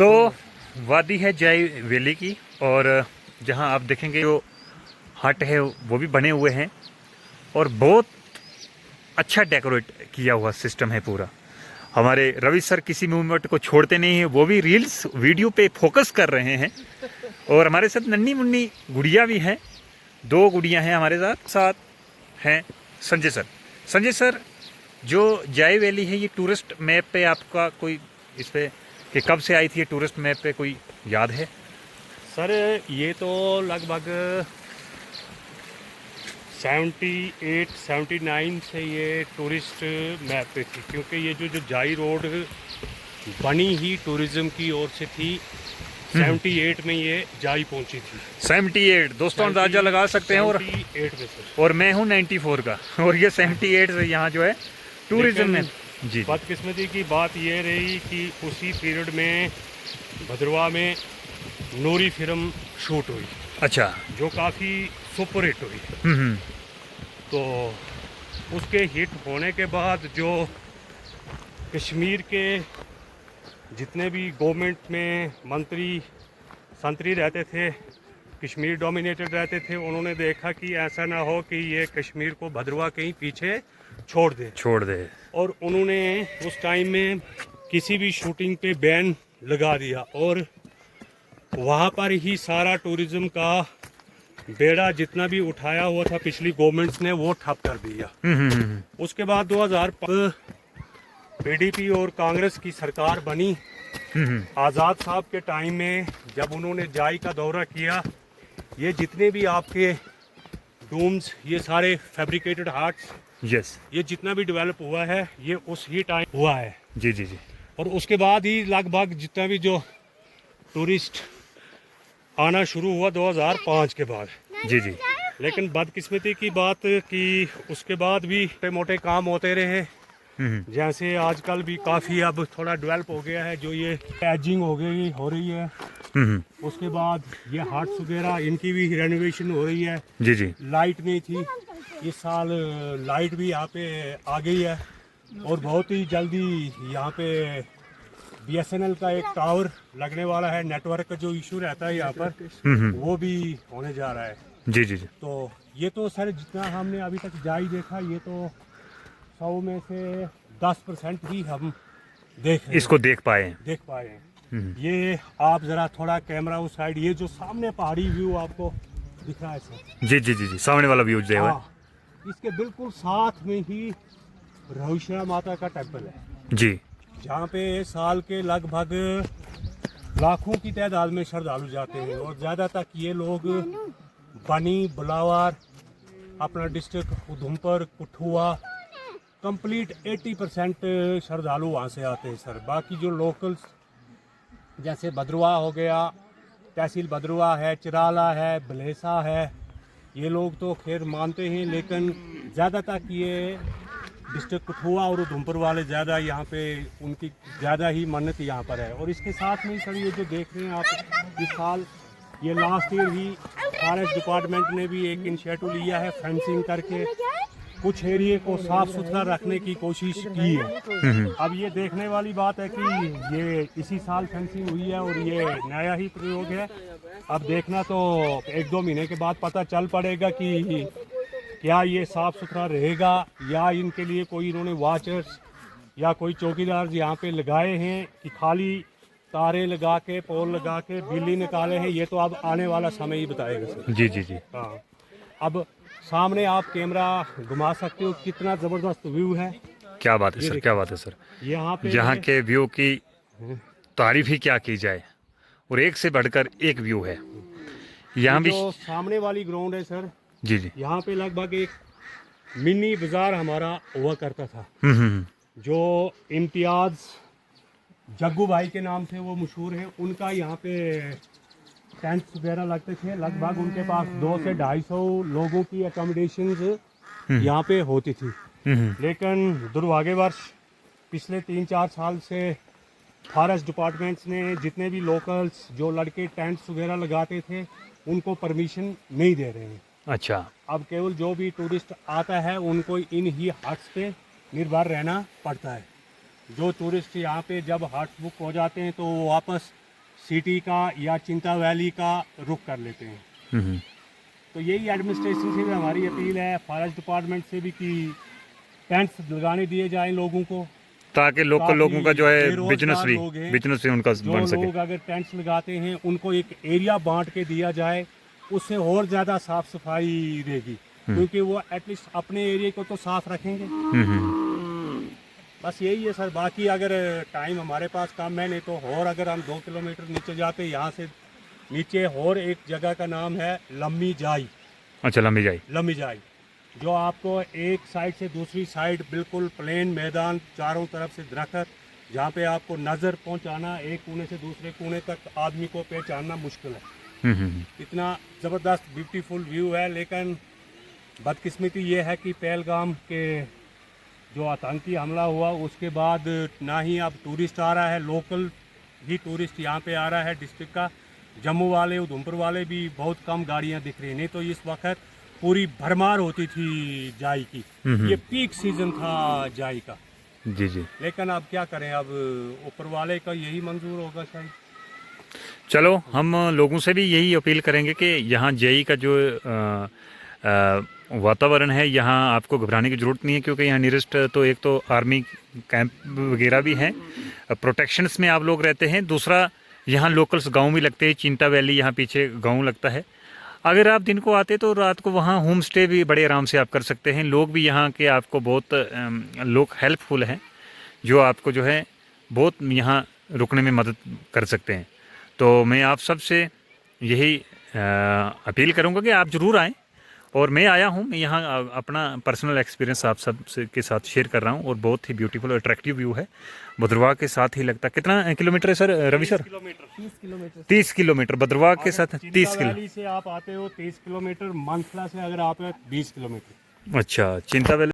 तो वादी है जय वैली की, और जहां आप देखेंगे जो हट है वो भी बने हुए हैं और बहुत अच्छा डेकोरेट किया हुआ सिस्टम है पूरा। हमारे रवि सर किसी मूवमेंट को छोड़ते नहीं हैं, वो भी रील्स वीडियो पे फोकस कर रहे हैं। और हमारे साथ नन्ही मुन्नी गुड़िया भी हैं, 2 गुड़िया हैं हमारे साथ साथ हैं संजय सर। संजय सर, जो जय वैली है ये टूरिस्ट मैप पे आपका कोई इस पे कि कब से आई थी ये टूरिस्ट मैप पे, कोई याद है? सर ये तो लगभग 78-79 से ये टूरिस्ट मैप पे थी, क्योंकि ये जो जाई रोड बनी ही टूरिज्म की ओर से थी। 78 में ये जाई पहुंची थी। 78 दोस्तों अंदाजा लगा सकते हैं। और 78 में सर। और मैं हूँ 94 का, और ये 78 से यहाँ जो है टूरिज्म में। जी, बदकिस्मती की बात ये रही कि उसी पीरियड में भद्रवा में नूरी फिल्म शूट हुई। अच्छा। जो काफ़ी सुपर हिट हुई। तो उसके हिट होने के बाद जो कश्मीर के जितने भी गवर्नमेंट में मंत्री संतरी रहते थे, कश्मीर डोमिनेटेड रहते थे, उन्होंने देखा कि ऐसा ना हो कि ये कश्मीर को भद्रवा कहीं पीछे छोड़ दे। और उन्होंने उस टाइम में किसी भी शूटिंग पे बैन लगा दिया, और वहाँ पर ही सारा टूरिज्म का बेड़ा जितना भी उठाया हुआ था पिछली गवर्नमेंट्स ने वो ठप कर दिया। उसके बाद 2005 पीडीपी और कांग्रेस की सरकार बनी। आज़ाद साहब के टाइम में जब उन्होंने जाई का दौरा किया, ये जितने भी आपके डूम्स, ये सारे फैब्रिकेटेड हार्ट्स, यस, ये जितना भी डेवलप हुआ है ये उस ही टाइम हुआ है। जी जी जी। और उसके बाद ही लगभग जितना भी जो टूरिस्ट आना शुरू हुआ 2005 के बाद। जी जी। लेकिन बदकिस्मती की बात कि उसके बाद भी छोटे मोटे काम होते रहे। जैसे आजकल भी काफ़ी अब थोड़ा डेवलप हो गया है, जो ये एजिंग हो रही है। उसके बाद ये हार्ट्स वगैरह इनकी भी रेनोवेशन हो रही है। जी जी। लाइट नहीं थी, इस साल लाइट भी यहाँ पे आ गई है, और बहुत ही जल्दी यहाँ पे BSNL का एक टावर लगने वाला है। नेटवर्क का जो इशू रहता है यहाँ पर वो भी होने जा रहा है। जी जी जी। तो ये तो सर जितना हमने अभी तक जाई देखा, ये तो 100 में से 10% ही हम इसको देख पाए हैं। ये आप जरा थोड़ा कैमरा उस साइड, ये जो सामने पहाड़ी व्यू आपको दिख रहा है सर। जी जी जी जी, सामने वाला व्यू जो है। इसके बिल्कुल साथ में ही रोहिशा माता का टेम्पल है जी, जहाँ पे साल के लगभग लाखों की तादाद में श्रद्धालु जाते हैं। और ज़्यादा तक ये लोग बनी, बुलावर, अपना डिस्ट्रिक्ट उधमपुर, कठुआ, कंप्लीट 80% श्रद्धालु वहाँ से आते हैं सर। बाकी जो लोकल्स जैसे भद्रवा हो गया, तहसील भद्रवा है, चिराला है, भलेसा है, ये लोग तो खैर मानते हैं, लेकिन ज़्यादा तक ये डिस्ट्रिक्ट कठुआ और उधमपुर वाले ज़्यादा यहाँ पे उनकी ज़्यादा ही मन्नत यहाँ पर है। और इसके साथ में सर ये जो देख रहे हैं आप, इस साल ये लास्ट ईयर ही फॉरेस्ट डिपार्टमेंट ने भी एक इनिशिएटिव लिया है, फेंसिंग करके कुछ एरिए को साफ सुथरा रखने की कोशिश की है। अब ये देखने वाली बात है कि ये इसी साल फेंसिंग हुई है और ये नया ही प्रयोग है। अब देखना तो 1-2 महीने के बाद पता चल पड़ेगा कि क्या ये साफ सुथरा रहेगा, या इनके लिए कोई इन्होंने वॉचर्स या कोई चौकीदार यहाँ पे लगाए हैं कि खाली तारे लगा के, पोल लगा के बिजली निकाले हैं। ये तो अब आने वाला समय ही बताएगा सर। जी जी जी। हाँ, अब सामने आप कैमरा घुमा सकते हो, कितना ज़बरदस्त व्यू है। क्या बात है सर, क्या बात है सर। यहाँ के व्यू की तारीफ ही क्या की जाए, और एक से बढ़कर एक व्यू है। यहाँ भी जो सामने वाली ग्राउंड है सर, जी जी, यहाँ पे लगभग एक मिनी बाजार हमारा हुआ करता था, जो इम्तियाज जग्गू भाई के नाम से वो मशहूर है। उनका यहाँ पे टेंट्स वगैरह लगते थे। लगभग उनके पास 200 से 250 लोगों की अकोमोडेशन यहाँ पे होती थी। लेकिन दुर्भाग्यवश पिछले 3-4 साल से फॉरेस्ट डिपार्टमेंट्स ने जितने भी लोकल्स जो लड़के टेंट्स वगैरह लगाते थे उनको परमिशन नहीं दे रहे हैं। अच्छा। अब केवल जो भी टूरिस्ट आता है उनको इन ही हट्स पे निर्भर रहना पड़ता है। जो टूरिस्ट यहाँ पे जब हट्स बुक हो जाते हैं तो वो वापस सिटी का या चिंता वैली का रुख कर लेते हैं। हम्म। तो यही एडमिनिस्ट्रेशन से भी हमारी अपील है, फॉरेस्ट डिपार्टमेंट से भी, कि टेंट्स लगाने दिए जाएं लोगों को, ताकि लोकल लोगों का जो है बेरोजगार लोग हैं, बिजनेस भी उनका जो बन सके। लोग अगर टेंट्स लगाते हैं उनको एक एरिया बांट के दिया जाए, उससे और ज़्यादा साफ सफाई रहेगी, क्योंकि वो एटलीस्ट अपने एरिया को तो साफ रखेंगे। बस यही है सर। बाकी अगर टाइम हमारे पास कम है, नहीं तो और अगर हम 2 किलोमीटर नीचे जाते, यहाँ से नीचे और एक जगह का नाम है लम्मी जाई। अच्छा, लंबी जाए। लम्मी जाई, जो आपको एक साइड से दूसरी साइड बिल्कुल प्लेन मैदान, चारों तरफ से दरख्त, जहाँ पे आपको नज़र पहुँचाना एक कोने से दूसरे कोने तक आदमी को पहचानना मुश्किल है। इतना ज़बरदस्त ब्यूटीफुल व्यू है। लेकिन बदकिस्मती ये है कि पहलगाम के जो आतंकी हमला हुआ उसके बाद ना ही अब टूरिस्ट आ रहा है, लोकल ही टूरिस्ट यहाँ पे आ रहा है डिस्ट्रिक्ट का। जम्मू वाले, उधमपुर वाले भी बहुत कम गाड़ियाँ दिख रही, नहीं तो इस वक्त पूरी भरमार होती थी जाई की। ये पीक सीजन था जाई का। जी जी। लेकिन अब क्या करें, अब ऊपर वाले का यही मंजूर होगा शायद। चलो, हम लोगों से भी यही अपील करेंगे कि यहाँ जेई का जो वातावरण है, यहाँ आपको घबराने की ज़रूरत नहीं है, क्योंकि यहाँ नियरेस्ट तो एक तो आर्मी कैंप वगैरह भी हैं, प्रोटेक्शंस में आप लोग रहते हैं। दूसरा, यहाँ लोकल्स गांव भी लगते हैं, चिंता वैली यहाँ पीछे गांव लगता है। अगर आप दिन को आते तो रात को वहाँ होम स्टे भी बड़े आराम से आप कर सकते हैं। लोग भी यहाँ के आपको बहुत लोग हेल्पफुल हैं, जो आपको जो है बहुत यहाँ रुकने में मदद कर सकते हैं। तो मैं आप सब से यही अपील करूँगा कि आप ज़रूर आएँ। और मैं आया हूँ, मैं यहाँ अपना पर्सनल एक्सपीरियंस आप सब से के साथ शेयर कर रहा हूँ, और बहुत ही ब्यूटीफुल और अट्रैक्टिव व्यू है। भद्रवाह के साथ ही लगता, कितना किलोमीटर है sir Ravi sir? 30 kilometre Bhaderwah के साथ। 30 किलोमीटर से आप आते हो 30 किलोमीटर, मानसला से अगर आप 20 किलोमीटर। अच्छा, चिंता वैली